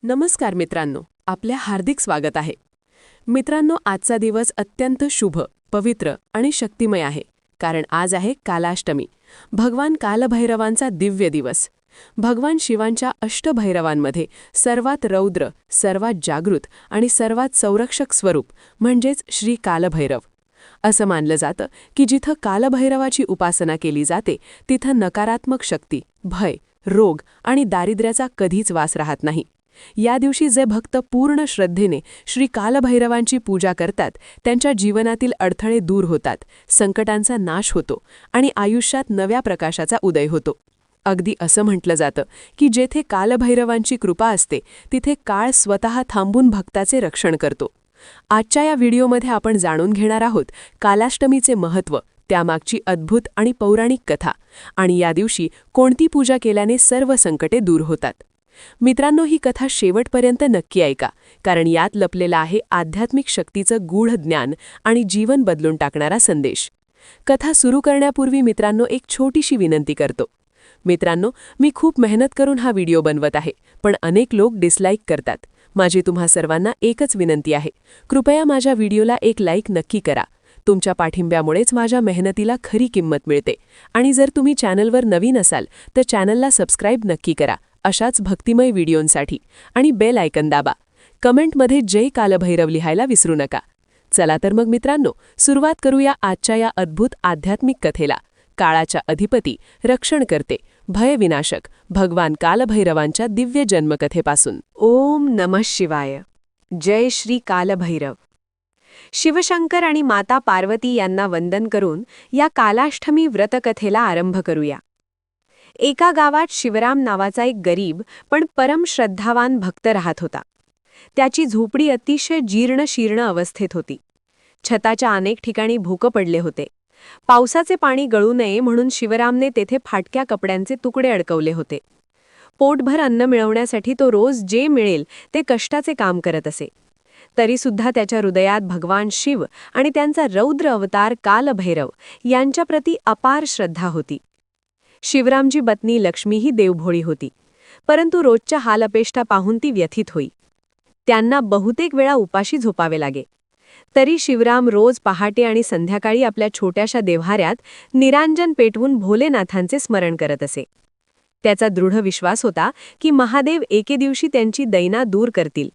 नमस्कार मित्रांनो, आपल्या हार्दिक स्वागत आहे. मित्रांनो, आजचा दिवस अत्यंत शुभ, पवित्र आणि शक्तिमय आहे, कारण आज आहे कालाष्टमी, भगवान कालभैरवांचा दिव्य दिवस. भगवान शिवांच्या अष्टभैरवांमध्ये सर्वात रौद्र, सर्वात जागृत आणि सर्वात संरक्षक स्वरूप म्हणजेच श्री कालभैरव. असं मानलं जातं की जिथं कालभैरवाची उपासना केली जाते तिथं नकारात्मक शक्ती, भय, रोग आणि दारिद्र्याचा कधीच वास राहत नाही. या दिवशी जे भक्त पूर्ण श्रद्धेने श्री कालभैरवांची पूजा करतात त्यांच्या जीवनातील अडथळे दूर होतात, संकटांचा नाश होतो आणि आयुष्यात नव्या प्रकाशाचा उदय होतो. अगदी असं म्हटलं जातं की जेथे कालभैरवांची कृपा असते तिथे काळ स्वतः थांबून भक्ताचे रक्षण करतो. आजच्या या व्हिडिओमध्ये आपण जाणून घेणार आहोत कालाष्टमीचे महत्त्व, त्यामागची अद्भुत आणि पौराणिक कथा आणि या दिवशी कोणती पूजा केल्याने सर्व संकटे दूर होतात. मित्रांनो, ही कथा शेवटपर्यंत नक्की ऐका, कारण यात लपलेला आहे आध्यात्मिक शक्तीचं गूढ ज्ञान आणि जीवन बदलून टाकणारा संदेश. कथा सुरू करण्यापूर्वी मित्रांनो, एक छोटीशी विनंती करतो. मित्रांनो, मी खूप मेहनत करून हा व्हिडिओ बनवत आहे, पण अनेक लोक डिसलाईक करतात. माझी तुम्हा सर्वांना एकच विनंती आहे, कृपया माझ्या व्हिडिओला एक लाईक नक्की करा. तुमच्या पाठिंब्यामुळेच माझ्या मेहनतीला खरी किंमत मिळते. आणि जर तुम्ही चॅनलवर नवीन असाल तर चॅनलला सबस्क्राईब नक्की करा, अशाच भक्तिमय व्हिडिओंसाठी, आणि बेल आयकन दाबा. कमेंटमध्ये जय कालभैरव लिहायला विसरू नका. चला तर मग मित्रांनो, सुरुवात करूया आजच्या या अद्भुत आध्यात्मिक कथेला. काळाच्या अधिपती, रक्षणकर्ते, भयविनाशक भगवान कालभैरवांच्या दिव्य जन्मकथेपासून. ओम नमः शिवाय. जय श्री कालभैरव. शिवशंकर आणि माता पार्वती यांना वंदन करून या कालाष्टमी व्रतकथेला आरंभ करूया. एका गावात शिवराम नावाचा एक गरीब पण परम श्रद्धावान भक्त राहत होता. त्याची झोपडी अतिशय जीर्ण अवस्थेत होती. छताच्या अनेक ठिकाणी भोकं पडले होते. पावसाचे पाणी गळू नये म्हणून शिवरामने तेथे फाटक्या कपड्यांचे तुकडे अडकवले होते. पोटभर अन्न मिळवण्यासाठी तो रोज जे मिळेल ते कष्टाचे काम करत असे. तरीसुद्धा त्याच्या हृदयात भगवान शिव आणि त्यांचा रौद्र अवतार कालभैरव यांच्याप्रती अपार श्रद्धा होती. शिवरामची पत्नी लक्ष्मीही देवभोळी होती, परंतु रोजच्या हालअपेष्टा पाहून ती व्यथित होई. त्यांना बहुतेक वेळा उपाशी झोपावे लागे. तरी शिवराम रोज पहाटे आणि संध्याकाळी आपल्या छोट्याशा देव्हाऱ्यात निरांजन पेटवून भोलेनाथांचे स्मरण करत असे. त्याचा दृढ विश्वास होता की महादेव एके दिवशी त्यांची दैना दूर करतील.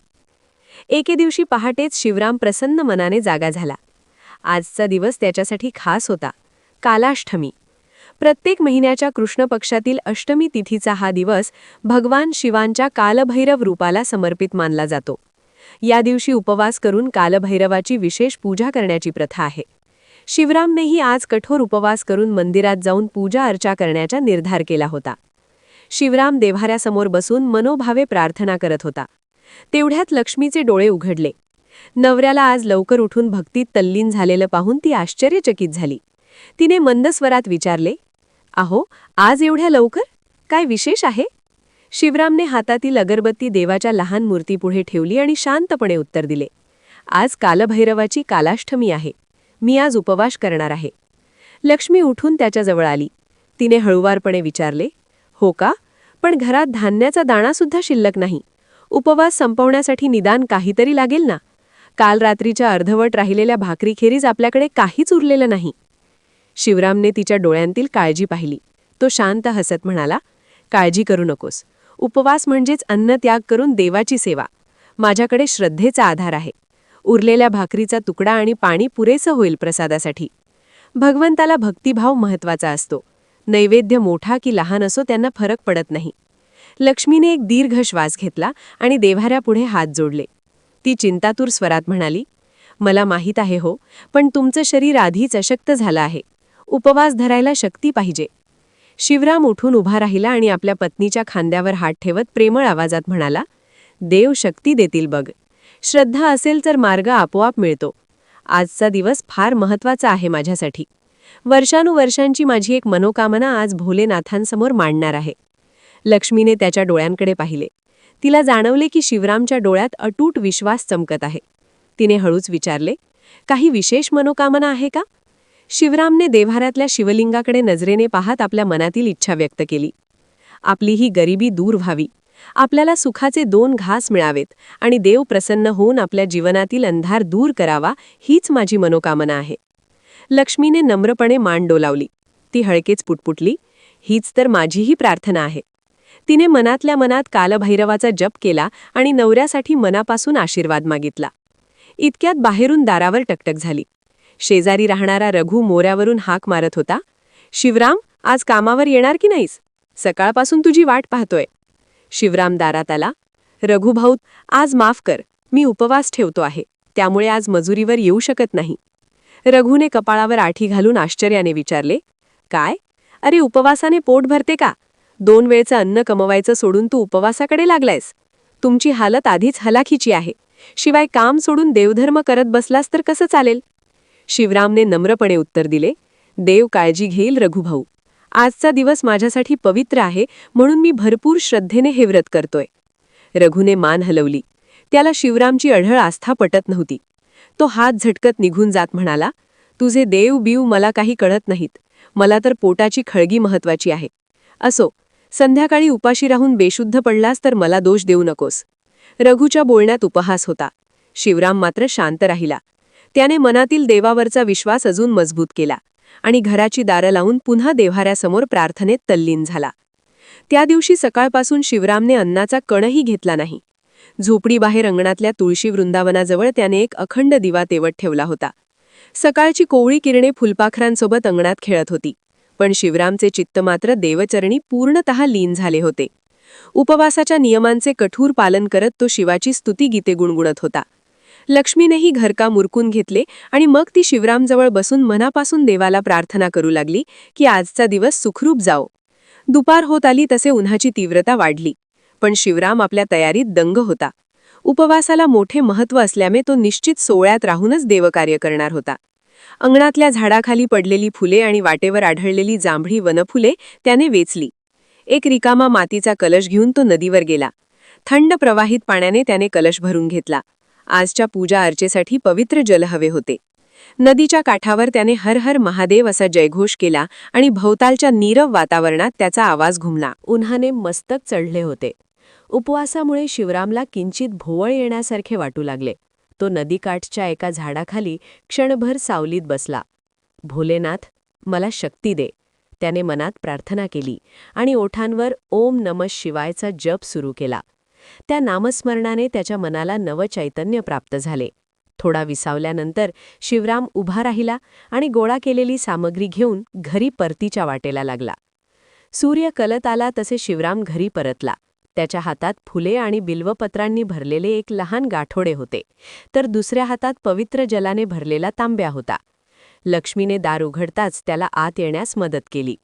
एके दिवशी पहाटेच शिवराम प्रसन्न मनाने जागा झाला. आजचा दिवस त्याच्यासाठी खास होता, कालाष्टमी. प्रत्येक महिन्याच्या कृष्ण पक्षातील अष्टमी तिथीचा हा दिवस भगवान शिवांच्या कालभैरव रूपाला समर्पित मानला जातो. या दिवशी उपवास करून कालभैरवाची विशेष पूजा करण्याची प्रथा आहे. शिवरामनेही आज कठोर उपवास करून मंदिरात जाऊन पूजा अर्चा करण्याचा निर्धार केला होता. शिवराम देव्हाऱ्यासमोर बसून मनोभावे प्रार्थना करत होता. तेवढ्यात लक्ष्मीचे डोळे उघडले. नवऱ्याला आज लवकर उठून भक्तीत तल्लीन झालेलं पाहून ती आश्चर्यचकित झाली. तिने मंद स्वरात विचारले, "अहो, आज एवढ्या लवकर? काय विशेष आहे?" शिवरामने हातातील अगरबत्ती देवाच्या लहान मूर्तीपुढे ठेवली आणि शांतपणे उत्तर दिले, "आज कालभैरवाची कालाष्टमी आहे. मी आज उपवास करणार आहे." लक्ष्मी उठून त्याच्याजवळ आली. तिने हळुवारपणे विचारले, "हो का? पण घरात धान्याचा दाणासुद्धा शिल्लक नाही. उपवास संपवण्यासाठी निदान काहीतरी लागेल ना? काल रात्रीच्या अर्धवट राहिलेल्या भाकरीखेरीज आपल्याकडे काहीच उरलेलं नाही." शिवरामने तिच्या डोळ्यांतील काळजी पाहिली. तो शांत हसत म्हणाला, "काळजी करू नकोस. उपवास म्हणजेच अन्न त्याग करून देवाची सेवा. माझ्याकडे श्रद्धेचा आधार आहे. उरलेल्या भाकरीचा तुकडा आणि पाणी पुरेसं होईल प्रसादासाठी. भगवंताला भक्तिभाव महत्वाचा असतो. नैवेद्य मोठा की लहान असो त्यांना फरक पडत नाही." लक्ष्मीने एक दीर्घ श्वास घेतला आणि देव्हाऱ्यापुढे हात जोडले. ती चिंतातूर स्वरात म्हणाली, "मला माहीत आहे हो, पण तुमचं शरीर आधीच अशक्त झालं आहे. उपवास धरायला शक्ती पाहिजे." शिवराम उठून उभा राहिला आणि आपल्या पत्नीच्या खांद्यावर हात ठेवत प्रेमळ आवाजात म्हणाला, "देव शक्ती देतील बघ. श्रद्धा असेल तर मार्ग आपोआप मिळतो. आजचा दिवस फार महत्त्वाचा आहे माझ्यासाठी. वर्षानुवर्षांची माझी एक मनोकामना आज भोलेनाथांसमोर मांडणार आहे." लक्ष्मीने त्याच्या डोळ्यांकडे पाहिले. तिला जाणवले की शिवरामच्या डोळ्यात अटूट विश्वास चमकत आहे. तिने हळूच विचारले, "काही विशेष मनोकामना आहे का?" शिवरामने देव्हाऱ्यातल्या शिवलिंगाकडे नजरेने पाहत आपल्या मनातील इच्छा व्यक्त केली. आपली ही गरिबी दूर व्हावी, आपल्याला सुखाचे 2 घास मिळावेत आणि देव प्रसन्न होऊन आपल्या जीवनातील अंधार दूर करावा, हीच माझी मनोकामना आहे. लक्ष्मीने नम्रपणे मान डोलावली. ती हळकेच पुटपुटली, हीच तर माझीही प्रार्थना आहे. तिने मनातल्या मनात कालभैरवाचा जप केला आणि नवऱ्यासाठी मनापासून आशीर्वाद मागितला. इतक्यात बाहेरून दारावर टकटक झाली. शेजारी राहणारा रघु मोऱ्यावरून हाक मारत होता, शिवराम, आज कामावर येणार की नाहीस? सकाळपासून तुझी वाट पाहतोय. शिवराम दारात आला. रघुभाऊ, आज माफ कर, मी उपवास ठेवतो आहे, त्यामुळे आज मजुरीवर येऊ शकत नाही. रघुने कपाळावर आठी घालून आश्चर्याने विचारले, काय? अरे, उपवासाने पोट भरते का? 2 वेळचं अन्न कमवायचं सोडून तू उपवासाकडे लागलायस? तुमची हालत आधीच हलाखीची आहे. शिवाय काम सोडून देवधर्म करत बसलास तर कसं चालेल? शिवरामने नम्रपणे उत्तर दिले, देव काळजी घेईल रघुभाऊ. आजचा दिवस माझ्यासाठी पवित्र आहे, म्हणून मी भरपूर श्रद्धेने हे व्रत करतोय. रघुने मान हलवली. त्याला शिवरामची अढळ आस्था पटत नव्हती. तो हात झटकत निघून जात म्हणाला, तुझे देव बीव मला काही कळत नाहीत. मला तर पोटाची खळगी महत्वाची आहे. असो, संध्याकाळी उपाशी राहून बेशुद्ध पडलास तर मला दोष देऊ नकोस. रघुच्या बोलण्यात उपहास होता. शिवराम मात्र शांत राहिला. त्याने मनातील देवावरचा विश्वास अजून मजबूत केला आणि घराची दारं लावून पुन्हा देव्हाऱ्यासमोर प्रार्थनेत तल्लीन झाला. त्या दिवशी सकाळपासून शिवरामने अन्नाचा कणही घेतला नाही. झोपडीबाहेर अंगणातल्या तुळशी वृंदावनाजवळ त्याने एक अखंड दिवा तेवत ठेवला होता. सकाळची कोवळी किरणे फुलपाखरांसोबत अंगणात खेळत होती, पण शिवरामचे चित्त मात्र देवचरणी पूर्णतः लीन झाले होते. उपवासाच्या नियमांचे कठोर पालन करत तो शिवाची स्तुतिगीते गुणगुणत होता. लक्ष्मीनेही घरकाम उरकून घेतले आणि मग ती शिवरामजवळ बसून मनापासून देवाला प्रार्थना करू लागली की आजचा दिवस सुखरूप जाओ. दुपार होत आली तसे उन्हाची तीव्रता वाढली, पण शिवराम आपल्या तयारीत दंग होता. उपवासाला मोठे महत्त्व असल्याने तो निश्चित सोहळ्यात राहूनच देवकार्य करणार होता. अंगणातल्या झाडाखाली पडलेली फुले आणि वाटेवर आढळलेली जांभळी वनफुले त्याने वेचली. एक रिकामा मातीचा कलश घेऊन तो नदीवर गेला. थंड प्रवाहित पाण्याने त्याने कलश भरून घेतला. आजच्या पूजा अर्चेसाठी पवित्र जल हवे होते. नदीच्या काठावर त्याने हर हर महादेव असा जयघोष केला आणि भोवतालच्या नीरव वातावरणात त्याचा आवाज घुमला. उन्हाने मस्तक चढले होते. उपवासामुळे शिवरामला किंचित भोवळ येण्यासारखे वाटू लागले. तो नदीकाठच्या एका झाडाखाली क्षणभर सावलीत बसला. भोलेनाथ, मला शक्ती दे, त्याने मनात प्रार्थना केली आणि ओठांवर ओम नमः शिवायचा जप सुरू केला. त्या नामस्मरणाने त्याच्या मनाला नवचैतन्य प्राप्त झाले. थोडा विसावल्यानंतर शिवराम उभा राहिला आणि गोळा केलेली सामग्री घेऊन घरी परतीच्या वाटेला लागला. सूर्य कलत आला तसे शिवराम घरी परतला. त्याच्या हातात फुले आणि बिल्वपत्रांनी भरलेले एक लहान गाठोडे होते, तर दुसऱ्या हातात पवित्र जलाने भरलेला तांब्या होता. लक्ष्मीने दार उघडताच त्याला आत येण्यास मदत केली.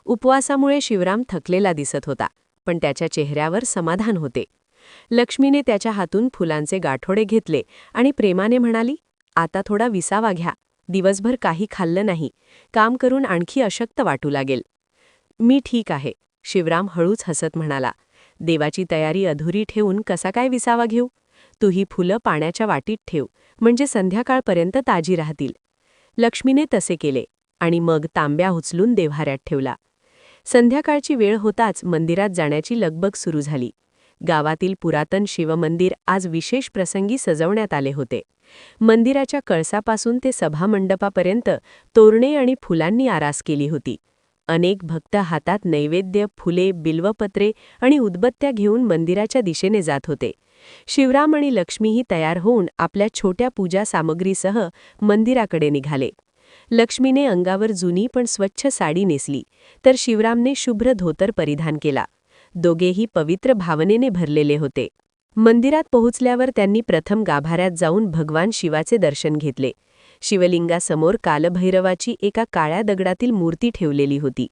उपवासामुळे शिवराम थकलेला दिसत होता, पण त्याच्या चेहऱ्यावर समाधान होते. लक्ष्मीने त्याच्या हातून फुलांचे गाठोडे घेतले आणि प्रेमाने म्हणाली, आता थोडा विसावा घ्या. दिवसभर काही खाल्लं नाही. काम करून आणखी अशक्त वाटू लागेल. मी ठीक आहे, शिवराम हळूच हसत म्हणाला. देवाची तयारी अधुरी ठेवून कसा काय विसावा घेऊ? तू ही फुलं पाण्याच्या वाटीत ठेव, म्हणजे संध्याकाळपर्यंत ताजी राहतील. लक्ष्मीने तसे केले आणि मग तांब्या उचलून देव्हाऱ्यात ठेवला. संध्याकाळची वेळ होताच मंदिरात जाण्याची लगबग सुरू झाली. गावातील पुरातन शिवमंदिर आज विशेष प्रसंगी सजवण्यात आले होते. मंदिराच्या कळसापासून ते सभामंडपापर्यंत तोरणे आणि फुलांनी आरास केली होती. अनेक भक्त हातात नैवेद्य, फुले, बिल्वपत्रे आणि उदबत्त्या घेऊन मंदिराच्या दिशेने जात होते. शिवराम आणि लक्ष्मीही तयार होऊन आपल्या छोट्या पूजा सामग्रीसह मंदिराकडे निघाले. लक्ष्मीने अंगावर जुनी पण स्वच्छ साडी नेसली, तर शिवरामने शुभ्र धोतर परिधान केला. दोघेही पवित्र भावनेने भरलेले होते. मंदिरात पोहोचल्यावर त्यांनी प्रथम गाभाऱ्यात जाऊन भगवान शिवाचे दर्शन घेतले. शिवलिंगासमोर कालभैरवाची एका काळ्या दगडातील मूर्ती ठेवलेली होती,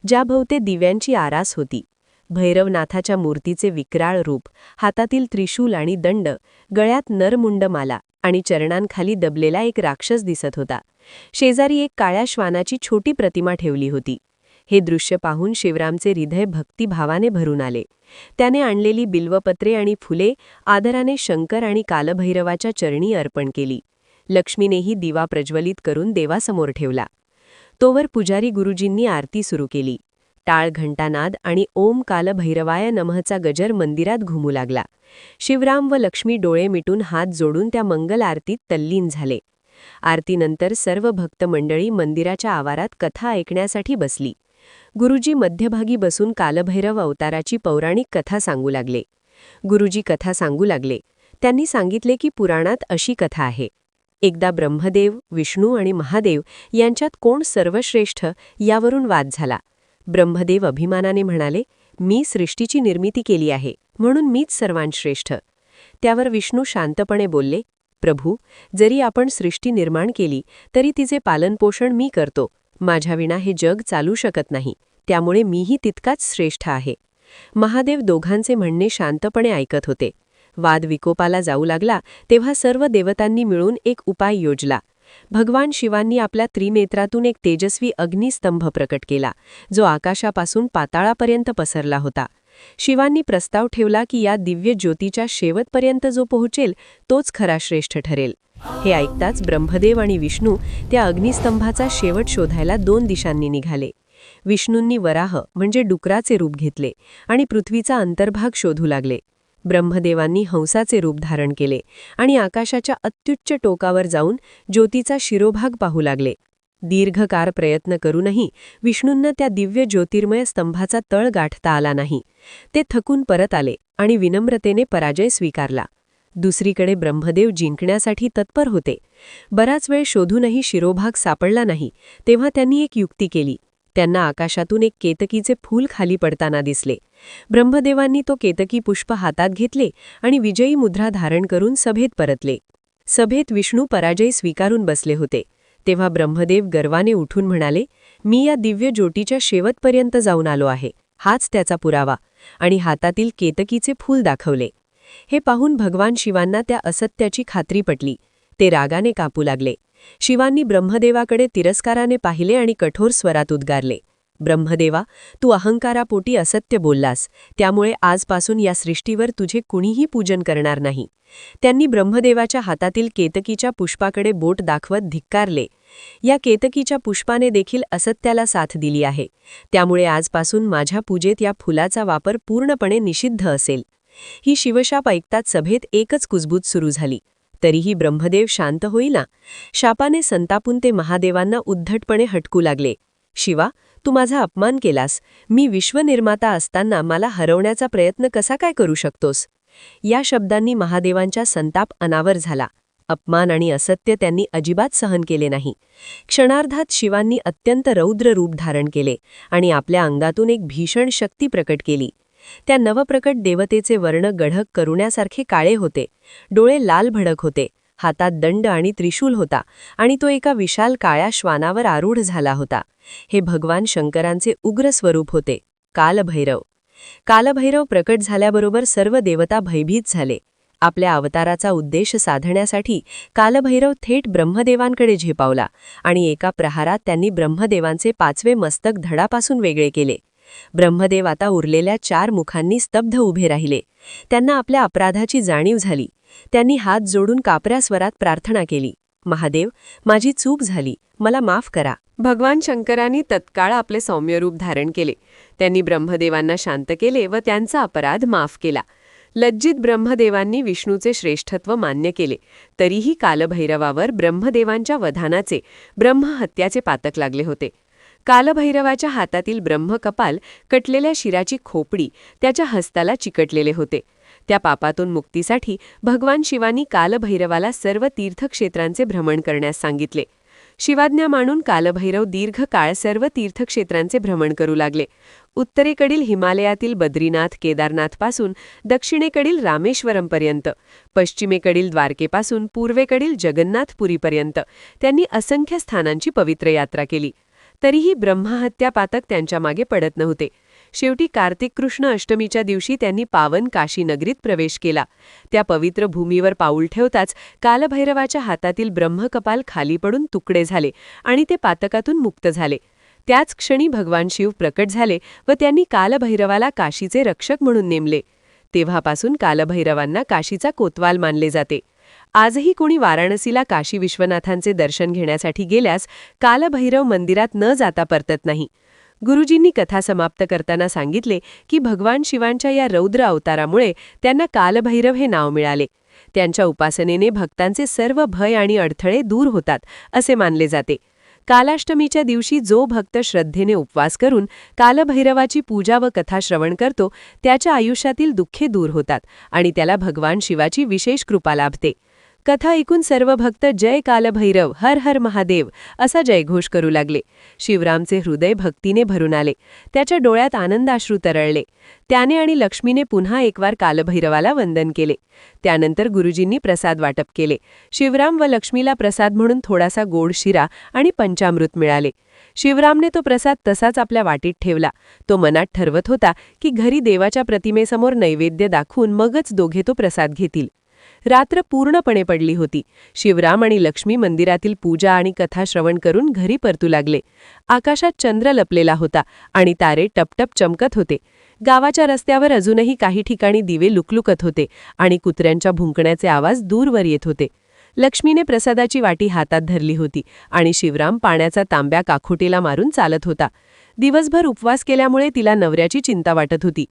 ज्याभोवते दिव्यांची आरास होती. भैरवनाथाच्या मूर्तीचे विक्राळ रूप, हातातील त्रिशूल आणि दंड, गळ्यात नरमुंडमाला आणि चरणांखाली दबलेला एक राक्षस दिसत होता. शेजारी एक काळ्या श्वानाची छोटी प्रतिमा ठेवली होती. हे दृश्य पाहून शिवरामचे हृदय भक्तिभावाने भरून आले. त्याने आणलेली बिल्वपत्रे आणि फुले आदराने शंकर आणि कालभैरवाच्या चरणी अर्पण केली. लक्ष्मीनेही दिवा प्रज्वलित करून देवासमोर ठेवला. तोवर पुजारी गुरुजींनी आरती सुरू केली. टाळ घंटानाद आणि ओम काल भैरवाय नमःचा गजर मंदिरात घुमू लागला. शिवराम व लक्ष्मी डोळे मिटून हात जोडून त्या मंगल आरतीत तल्लीन झाले. आरतीनंतर सर्व भक्त मंडळी मंदिराच्या आवारात कथा ऐकण्यासाठी बसली. गुरुजी मध्यभागी बसून कालभैरव अवताराची पौराणिक कथा सांगू लागले. गुरुजी कथा सांगू लागले. त्यांनी सांगितले की पुराणात अशी कथा आहे. एकदा ब्रह्मदेव, विष्णू आणि महादेव यांच्यात कोण सर्वश्रेष्ठ यावरून वाद झाला. ब्रह्मदेव अभिमानाने म्हणाले, मी सृष्टीची निर्मिती केली आहे, म्हणून मीच सर्वांश्रेष्ठ. त्यावर विष्णू शांतपणे बोलले, प्रभू, जरी आपण सृष्टी निर्माण केली तरी तिचे पालनपोषण मी करतो. माझ्याविना हे जग चालू शकत नाही, त्यामुळे मीही तितकाच श्रेष्ठ आहे. महादेव दोघांचे म्हणणे शांतपणे ऐकत होते. वाद विकोपाला जाऊ लागला तेव्हा सर्व देवतांनी मिळून एक उपाय योजला. भगवान शिवांनी आपल्या त्रिनेत्रातून एक तेजस्वी अग्निस्तंभ प्रकट केला, जो आकाशापासून पाताळापर्यंत पसरला होता. शिवांनी प्रस्ताव ठेवला की या दिव्य ज्योतीच्या शेवटपर्यंत जो पोहोचेल तोच खरा श्रेष्ठ ठरेल. हे ऐकताच ब्रह्मदेव आणि विष्णू त्या अग्निस्तंभाचा शेवट शोधायला 2 दिशांनी निघाले. विष्णूंनी वराह म्हणजे डुकराचे रूप घेतले आणि पृथ्वीचा अंतर्भाग शोधू लागले. ब्रह्मदेवांनी हंसाचे रूप धारण केले आणि आकाशाच्या अत्युच्च टोकावर जाऊन ज्योतीचा शिरोभाग पाहू लागले. दीर्घकाळ प्रयत्न करूनही विष्णूंना त्या दिव्य ज्योतिर्मय स्तंभाचा तळ गाठता आला नाही. ते थकून परत आले आणि विनम्रतेने पराजय स्वीकारला. दुसरीकडे ब्रह्मदेव जिंकण्यासाठी तत्पर होते. बराच वेळ शोधूनही शिरोभाग सापडला नाही, तेव्हा त्यांनी एक युक्ती केली. त्यांना आकाशातून एक केतकीचे फूल खाली पडताना दिसले. ब्रह्मदेवांनी तो केतकी पुष्प हातात घेतले आणि विजयी मुद्रा धारण करून सभेत परतले. सभेत विष्णू पराजय स्वीकारून बसले होते. तेव्हा ब्रह्मदेव गर्वाने उठून म्हणाले, मी या दिव्य ज्योतीच्या शेवटपर्यंत जाऊन आलो आहे, हाच त्याचा पुरावा, आणि हातातील केतकीचे फूल दाखवले. हे पाहून भगवान शिवांना त्या असत्याची खात्री पटली. ते रागाने कापू लागले. शिवांनी ब्रह्मदेवाकडे तिरस्काराने पाहिले आणि कठोर स्वरात उद्गारले, ब्रह्मदेवा, तू अहंकारापोटी असत्य बोललास, त्यामुळे आजपासून या सृष्टीवर तुझे कुणीही पूजन करणार नाही. त्यांनी ब्रह्मदेवाच्या हातातील केतकीच्या पुष्पाकडे बोट दाखवत धिक्कारले. या केतकीच्या पुष्पाने देखील असत्याला साथ दिली आहे, त्यामुळे आजपासून माझ्या पूजेत या फुलाचा वापर पूर्णपणे निषिद्ध असेल. ही शिवशाप ऐकताच सभेत एकच कुजबूज सुरू झाली. तरीही ब्रह्मदेव शांत होईना. शापाने संतापून ते महादेवांना उद्धटपणे हटकू लागले. शिवा, तू माझा अपमान केलास. मी विश्वनिर्माता असताना मला हरवण्याचा प्रयत्न कसा काय करू शकतोस? या शब्दांनी महादेवांचा संताप अनावर झाला. अपमान आणि असत्य त्यांनी अजिबात सहन केले नाही. क्षणार्धात शिवांनी अत्यंत रौद्र रूप धारण केले आणि आपल्या अंगातून एक भीषण शक्ती प्रकट केली. त्या नवप्रकट देवतेचे वर्ण गढक करुण्यासारखे काळे होते. डोळे लाल भडक होते. हातात दंड आणि त्रिशूल होता आणि तो एका विशाल काळ्या श्वानावर आरूढ झाला होता. हे भगवान शंकरांचे उग्र स्वरूप होते, कालभैरव. कालभैरव प्रकट झाल्याबरोबर सर्व देवता भयभीत झाले. आपल्या अवताराचा उद्देश साधण्यासाठी कालभैरव थेट ब्रह्मदेवांकडे झेपावला आणि एका प्रहारात त्यांनी ब्रह्मदेवांचे 5वे मस्तक धडापासून वेगळे केले. ब्रह्मदेव आता उरलेल्या 4 मुखांनी स्तब्ध उभे राहिले. त्यांना आपल्या अपराधाची जाणीव झाली. त्यांनी हात जोडून कापऱ्या स्वरात प्रार्थना केली, महादेव, माझी चूक झाली, मला माफ करा. भगवान शंकरांनी तत्काळ आपले सौम्य रूप धारण केले. त्यांनी ब्रह्मदेवांना शांत केले व त्यांचा अपराध माफ केला. लज्जित ब्रह्मदेवांनी विष्णूचे श्रेष्ठत्व मान्य केले. तरीही कालभैरवावर ब्रह्मदेवांच्या वधानाचे, ब्रह्महत्याचे पातक लागले होते. कालभैरवाच्या हातातील ब्रह्मकपाल, कटलेल्या शिराची खोपडी त्याच्या हस्ताला चिकटलेले होते. त्या पापातून मुक्तीसाठी भगवान शिवांनी कालभैरवाला सर्व तीर्थक्षेत्रांचे भ्रमण करण्यास सांगितले. शिवाज्ञा मानून कालभैरव दीर्घकाळ सर्व तीर्थक्षेत्रांचे भ्रमण करू लागले. उत्तरेकडील हिमालयातील बद्रीनाथ केदारनाथपासून दक्षिणेकडील रामेश्वरमपर्यंत, पश्चिमेकडील द्वारकेपासून पूर्वेकडील जगन्नाथपुरीपर्यंत त्यांनी असंख्य स्थानांची पवित्र यात्रा केली. तरीही ब्रह्महत्या पातक त्यांच्या मागे पडत नव्हते. शेवटी कार्तिक कृष्ण अष्टमीच्या दिवशी त्यांनी पावन काशी नगरीत प्रवेश केला. त्या पवित्र भूमीवर पाऊल ठेवताच कालभैरवाच्या हातातील ब्रह्मकपाल खाली पडून तुकडे झाले आणि ते पातकातून मुक्त झाले. त्याच क्षणी भगवान शिव प्रकट झाले व त्यांनी कालभैरवाला काशीचे रक्षक म्हणून नेमले. तेव्हापासून कालभैरवांना काशीचा कोतवाल मानले जाते. आजही कोणी वाराणसीला काशी विश्वनाथांचे दर्शन घेण्यासाठी गेल्यास कालभैरव मंदिरात न जाता परतत नाही. गुरुजींनी कथा समाप्त करताना सांगितले की भगवान शिवांच्या या रौद्र अवतारामुळे त्यांना कालभैरव हे नाव मिळाले. त्यांच्या उपासनेने भक्तांचे सर्व भय आणि अडथळे दूर होतात असे मानले जाते. कालाष्टमीच्या दिवशी जो भक्त श्रद्धेने उपवास करून कालभैरवाची पूजा व कथा श्रवण करतो त्याच्या आयुष्यातील दुःखे दूर होतात आणि त्याला भगवान शिवाची विशेष कृपा लाभते. कथा ऐकून सर्व भक्त जय कालभैरव, हर हर महादेव असा जयघोष करू लागले. शिवरामचे हृदय भक्तीने भरून आले. त्याच्या डोळ्यात आनंदाश्रू तरळले. त्याने आणि लक्ष्मीने पुन्हा एकवार कालभैरवाला वंदन केले. त्यानंतर गुरुजींनी प्रसाद वाटप केले. शिवराम व लक्ष्मीला प्रसाद म्हणून थोडासा गोड शिरा आणि पंचामृत मिळाले. शिवरामने तो प्रसाद तसाच आपल्या वाटीत ठेवला. तो मनात ठरवत होता की घरी देवाच्या प्रतिमेसमोर नैवेद्य दाखवून मगच दोघे तो प्रसाद घेतील. रात्र पूर्णपणे पडली होती. शिवराम आणि लक्ष्मी मंदिरातील पूजा आणि कथा श्रवण करून घरी परतू लागले. आकाशात चंद्र लपलेला होता आणि तारे टपटप चमकत होते. गावाच्या रस्त्यावर अजूनही काही ठिकाणी दिवे लुकलुकत होते आणि कुत्र्यांच्या भुंकण्याचे आवाज दूरवर येत होते. लक्ष्मीने प्रसादाची वाटी हातात धरली होती आणि शिवराम पाण्याचा तांब्या काखोटीला मारून चालत होता. दिवसभर उपवास केल्यामुळे तिला नवऱ्याची चिंता वाटत होती.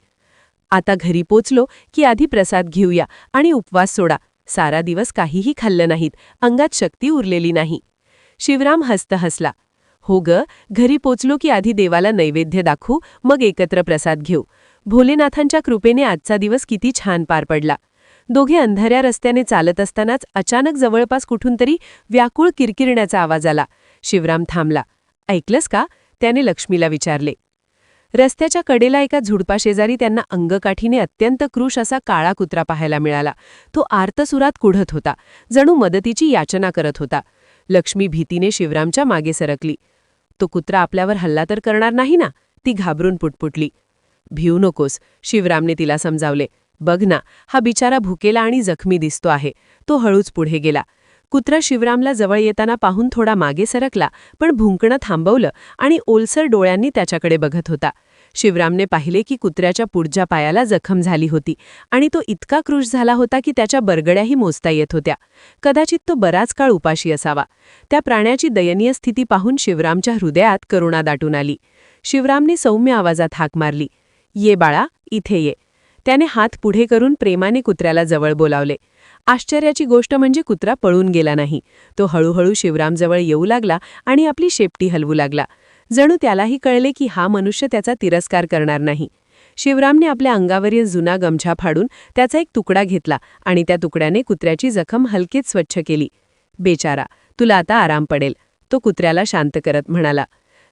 आता घरी पोचलो की आधी प्रसाद घेऊया आणि उपवास सोडा. सारा दिवस काहीही खाल्लं नाहीत, अंगात शक्ती उरलेली नाही. शिवराम हसत हसला. हो ग, घरी पोचलो की आधी देवाला नैवेद्य दाखवू, मग एकत्र प्रसाद घेऊ. भोलेनाथांच्या कृपेने आजचा दिवस किती छान पार पडला. दोघे अंधाऱ्या रस्त्याने चालत असतानाच अचानक जवळपास कुठून तरी व्याकुळ किरकिरण्याचा आवाज आला. शिवराम थांबला. ऐकलंस का? त्याने लक्ष्मीला विचारले. रस्त्याच्या कडेला एका झुडपाशेजारी त्यांना अंगकाठीने अत्यंत क्रूश असा काळा कुत्रा पाहायला मिळाला. तो आर्तसुरात कुढत होता, जणू मदतीची याचना करत होता. लक्ष्मी भीतीने शिवरामच्या मागे सरकली. तो कुत्रा आपल्यावर हल्ला तर करणार नाही ना? ती घाबरून पुटपुटली. भिऊ नकोस, शिवरामने तिला समजावले. बघ ना, हा बिचारा भुकेला आणि जखमी दिसतो आहे. तो हळूच पुढे गेला. कुत्रा शिवरामला जवळ येताना पाहून थोडा मागे सरकला, पण भुंकणं थांबवलं आणि ओलसर डोळ्यांनी त्याच्याकडे बघत होता. शिवरामने पाहिले की कुत्र्याच्या पुढच्या पायाला जखम झाली होती आणि तो इतका क्रूश झाला होता की त्याच्या बरगड्याही मोजता येत होत्या. कदाचित तो बराच काळ उपाशी असावा. त्या प्राण्याची दयनीय स्थिती पाहून शिवरामच्या हृदयात करुणा दाटून आली. शिवरामने सौम्य आवाजात हाक मारली. ये बाळा, इथे ये. त्याने हात पुढे करून प्रेमाने कुत्र्याला जवळ बोलावले. आश्चर्याची गोष्ट म्हणजे कुत्रा पळून गेला नाही. तो हळूहळू शिवरामजवळ येऊ लागला आणि आपली शेपटी हलवू लागला. जणू त्यालाही कळले की हा मनुष्य त्याचा तिरस्कार करणार नाही. शिवरामने आपल्या अंगावरील जुना गमछा फाडून त्याचा एक तुकडा घेतला आणि त्या तुकड्याने कुत्र्याची जखम हलकेच स्वच्छ केली. बेचारा, तुला आता आराम पडेल, तो कुत्र्याला शांत करत म्हणाला.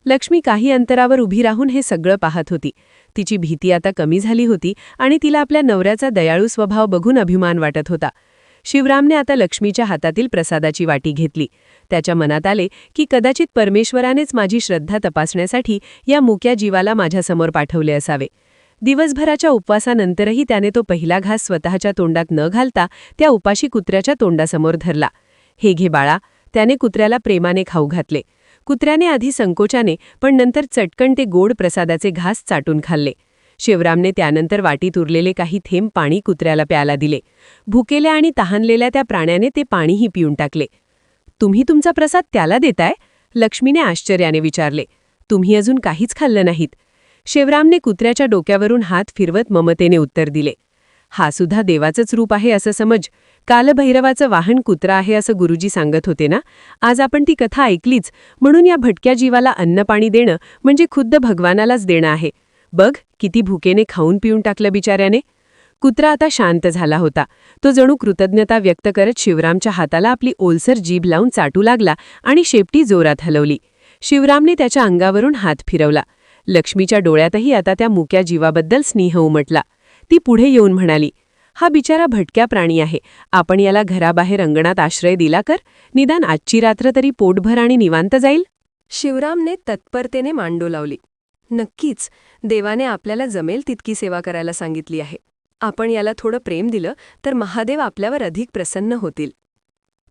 लक्ष्मी काही अंतरावर उभी राहून हे सगळं पाहत होती. तिची भीती आता कमी झाली होती आणि तिला आपल्या नवऱ्याचा दयाळू स्वभाव बघून अभिमान वाटत होता. शिवरामने आता लक्ष्मीच्या हातातील प्रसादाची वाटी घेतली. त्याच्या मनात आले की कदाचित परमेश्वरानेच माझी श्रद्धा तपासण्यासाठी या मुक्या जीवाला माझ्यासमोर पाठवले असावे. दिवसभराच्या उपवासानंतरही त्याने तो पहिला घास स्वतःच्या तोंडात न घालता त्या उपाशी कुत्र्याच्या तोंडासमोर धरला. हे घे बाळा, त्याने कुत्र्याला प्रेमाने खाऊ घातले. कुत्र्याने आधी संकोचाने पण नंतर चटकन ते गोड प्रसादाचे घास चाटून खाल्ले. शिवरामने त्यानंतर वाटीत उरलेले काही थेंब पाणी कुत्र्याला प्यायला दिले. भुकेल्या आणि तहानलेल्या त्या प्राण्याने ते पाणीही पिऊन टाकले. तुम्ही तुमचा प्रसाद त्याला देताय? लक्ष्मीने आश्चर्याने विचारले. तुम्ही अजून काहीच खाल्लं नाहीत. शिवरामने कुत्र्याच्या डोक्यावरून हात फिरवत ममतेने उत्तर दिले. हा सुद्धा देवाचंच रूप आहे असं समज. कालभैरवाचं वाहन कुत्रा आहे असं गुरुजी सांगत होते ना. आज आपण ती कथा ऐकलीच, म्हणून या भटक्या जीवाला अन्नपाणी देणं म्हणजे खुद्द भगवानालाच देणं आहे. बघ, किती भुकेने खाऊन पिऊन टाकलं बिचाऱ्याने. कुत्रा आता शांत झाला होता. तो जणू कृतज्ञता व्यक्त करत शिवरामच्या हाताला आपली ओलसर जीभ लावून चाटू लागला आणि शेपटी जोरात हलवली. शिवरामने त्याच्या अंगावरून हात फिरवला. लक्ष्मीच्या डोळ्यातही आता त्या मुक्या जीवाबद्दल स्नेह उमटला. ती पुढे येऊन म्हणाली, हा बिचारा भटक्या प्राणी आहे. आपण याला घराबाहेर अंगणात आश्रय दिला कर. निदान आजची रात्र तरी पोटभर आणि निवांत जाईल. शिवरामने तत्परतेने मांडो लावली. नक्कीच, देवाने आपल्याला जमेल तितकी सेवा करायला सांगितली आहे. आपण याला थोडं प्रेम दिलं तर महादेव आपल्यावर अधिक प्रसन्न होतील.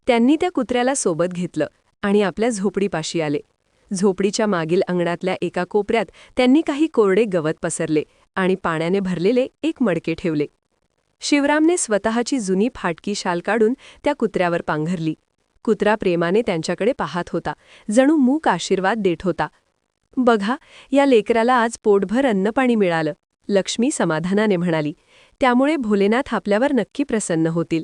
त्यांनी त्या कुत्र्याला सोबत घेतलं आणि आपल्या झोपडीपाशी आले. झोपडीच्या मागील अंगणातल्या एका कोपऱ्यात त्यांनी काही कोरडे गवत पसरले आणि पाण्याने भरलेले एक मडके ठेवले. शिवरामने स्वतःची जुनी फाटकी शाल काढून त्या कुत्र्यावर पांघरली. कुत्रा प्रेमाने त्यांच्याकडे पाहत होता, जणू मूक आशीर्वाद देत होता. बघा, या लेकराला आज पोटभर अन्नपाणी मिळालं, लक्ष्मी समाधानाने म्हणाली. त्यामुळे भोलेनाथ आपल्यावर नक्की प्रसन्न होतील.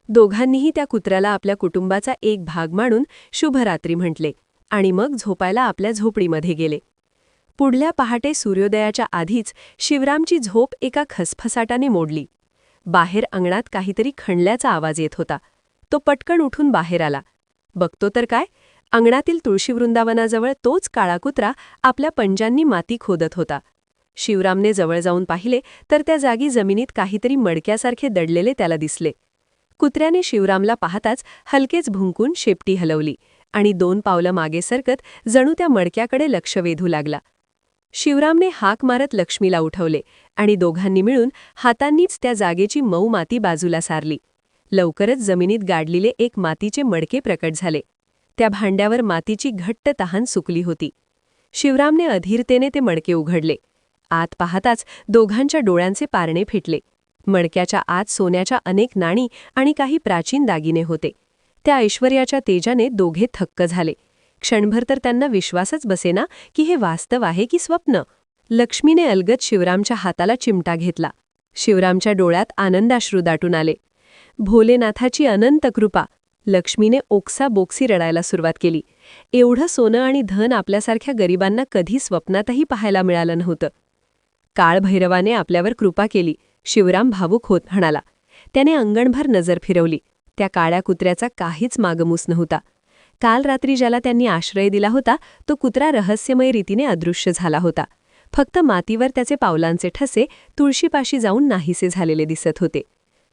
दोघांनीही त्या कुत्र्याला आपल्या कुटुंबाचा एक भाग मानून शुभरात्री म्हटले आणि मग झोपायला आपल्या झोपडीमध्ये गेले. पुढल्या पहाटे सूर्योदयाच्या आधीच शिवरामची झोप एका खसफसाटाने मोडली. बाहेर अंगणात काहीतरी खणल्याचा आवाज येत होता. तो पटकन उठून बाहेर आला. बघतो तर काय, अंगणातील तुळशीवृंदावनाजवळ तोच काळा कुत्रा आपल्या पंजांनी माती खोदत होता. शिवरामने जवळ जाऊन पाहिले तर त्या जागी जमिनीत काहीतरी मडक्यासारखे दडलेले त्याला दिसले. कुत्र्याने शिवरामला पाहताच हलकेच भुंकून शेपटी हलवली आणि 2 पावलं मागे सरकत जणू त्या मडक्याकडे लक्ष वेधू लागला. शिवरामने हाक मारत लक्ष्मीला उठवले आणि दोघांनी मिळून हातांनीच त्या जागेची मऊ माती बाजूला सारली. लवकरच जमिनीत गाडलेले एक मातीचे मडके प्रकट झाले. त्या भांड्यावर मातीची घट्ट तहान सुकली होती. शिवरामने अधीरतेने ते मडके उघडले. आत पाहताच दोघांच्या डोळ्यांचे पारणे फिटले. मडक्याच्या आत सोन्याच्या अनेक नाणी आणि काही प्राचीन दागिने होते. त्या ऐश्वर्याच्या तेजाने दोघे थक्क झाले. क्षणभर तर त्यांना विश्वासच बसेना की हे वास्तव आहे की स्वप्न. लक्ष्मीने अलगद शिवरामच्या हाताला चिमटा घेतला. शिवरामच्या डोळ्यात आनंदाश्रू दाटून आले. भोलेनाथाची अनंत कृपा. लक्ष्मीने ओक्साबोक्सी रडायला सुरुवात केली. एवढं सोनं आणि धन आपल्यासारख्या गरिबांना कधी स्वप्नातही पाहायला मिळालं नव्हतं. काळभैरवाने आपल्यावर कृपा केली, शिवराम भावूक होत म्हणाला. त्याने अंगणभर नजर फिरवली. त्या काळ्या कुत्र्याचा काहीच मागमूस नव्हता. काल रात्री ज्याला त्यांनी आश्रय दिला होता तो कुत्रा रहस्यमय रीतीने अदृश्य झाला होता. फक्त मातीवर त्याचे पावलांचे ठसे तुळशीपाशी जाऊन नाहीसे झालेले दिसत होते.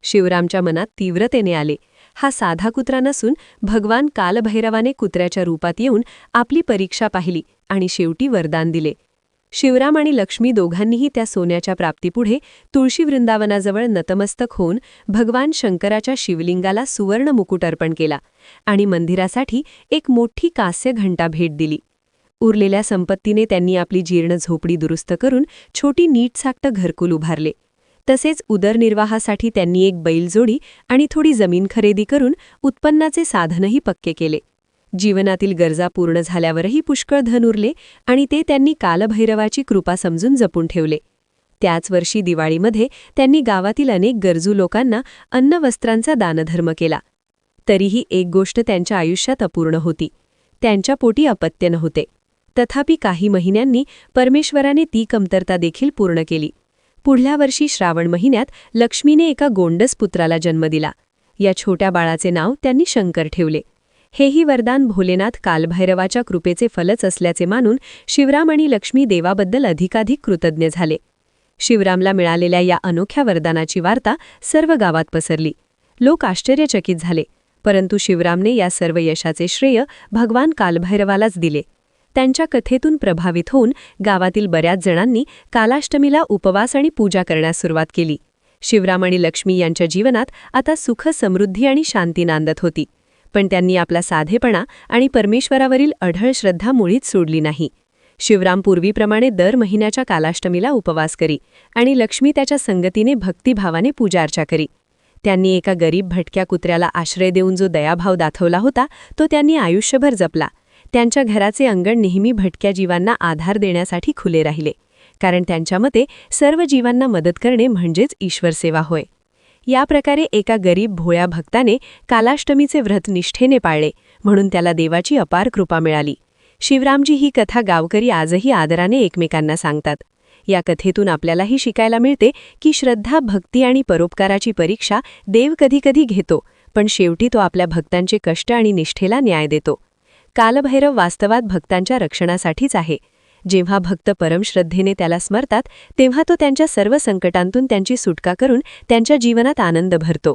शिवरामच्या मनात तीव्रतेने आले. हा साधा कुत्रा नसून भगवान कालभैरवाने कुत्र्याच्या रूपात येऊन आपली परीक्षा पाहिली आणि शेवटी वरदान दिले. शिवराम आणि लक्ष्मी दोघांनीही त्या सोन्याच्या प्राप्तीपुढे तुळशी वृंदावनाजवळ नतमस्तक होऊन भगवान शंकराच्या शिवलिंगाला सुवर्ण मुकुट अर्पण केला आणि मंदिरासाठी एक मोठी कांस्य घंटा भेट दिली. उरलेल्या संपत्तीने त्यांनी आपली जीर्ण झोपडी दुरुस्त करून छोटी नीटसाक्ट घरकुल उभारले. तसेच उदरनिर्वाहासाठी त्यांनी एक बैलजोडी आणि थोडी जमीन खरेदी करून उत्पन्नाचे साधनही पक्के केले. जीवनातील गरजा पूर्ण झाल्यावरही पुष्कळ धन उरले आणि ते त्यांनी कालभैरवाची कृपा समजून जपून ठेवले. त्याच वर्षी दिवाळीमध्ये त्यांनी गावातील अनेक गरजू लोकांना अन्नवस्त्रांचा दानधर्म केला. तरीही एक गोष्ट त्यांच्या आयुष्यात अपूर्ण होती. त्यांच्या पोटी अपत्य नव्हते. तथापि काही महिन्यांनी परमेश्वराने ती कमतरता देखील पूर्ण केली. पुढल्या वर्षी श्रावण महिन्यात लक्ष्मीने एका गोंडस पुत्राला जन्म दिला. या छोट्या बाळाचे नाव त्यांनी शंकर ठेवले. हेही वरदान भोलेनाथ कालभैरवाच्या कृपेचे फलच असल्याचे मानून शिवराम आणि लक्ष्मी देवाबद्दल अधिकाधिक कृतज्ञ झाले. शिवरामला मिळालेल्या या अनोख्या वरदानाची वार्ता सर्व गावात पसरली. लोक आश्चर्यचकित झाले, परंतु शिवरामने या सर्व यशाचे श्रेय भगवान कालभैरवालाच दिले. त्यांच्या कथेतून प्रभावित होऊन गावातील बऱ्याच जणांनी कालाष्टमीला उपवास आणि पूजा करण्यास सुरुवात केली. शिवराम आणि लक्ष्मी यांच्या जीवनात आता सुख, समृद्धी आणि शांती नांदत होती. पण त्यांनी आपला साधेपणा आणि परमेश्वरावरील अढळ श्रद्धा मुळीच सोडली नाही. शिवराम पूर्वीप्रमाणे दर महिन्याच्या कालाष्टमीला उपवास करी आणि लक्ष्मी त्याच्या संगतीने भक्तिभावाने पूजार्चा करी. त्यांनी एका गरीब भटक्या कुत्र्याला आश्रय देऊन जो दयाभाव दाखवला होता तो त्यांनी आयुष्यभर जपला. त्यांच्या घराचे अंगण नेहमी भटक्या जीवांना आधार देण्यासाठी खुले राहिले, कारण त्यांच्या मते सर्व जीवांना मदत करणे म्हणजेच ईश्वरसेवा होय. या प्रकारे एका गरीब भोळ्या भक्ताने कालाष्टमीचे व्रत निष्ठेने पाळले, म्हणून त्याला देवाची अपार कृपा मिळाली. शिवरामजी ही कथा गावकरी आजही आदराने एकमेकांना सांगतात. या कथेतून आपल्यालाही शिकायला मिळते की श्रद्धा, भक्ती आणि परोपकाराची परीक्षा देव कधीकधी घेतो, पण शेवटी तो आपल्या भक्तांचे कष्ट आणि निष्ठेला न्याय देतो. कालभैरव वास्तवात भक्तांच्या रक्षणासाठीच आहे. जेव्हा भक्त परमश्रद्धेने त्याला स्मरतात तेव्हा तो त्यांच्या सर्व संकटांतून त्यांची सुटका करून त्यांच्या जीवनात आनंद भरतो.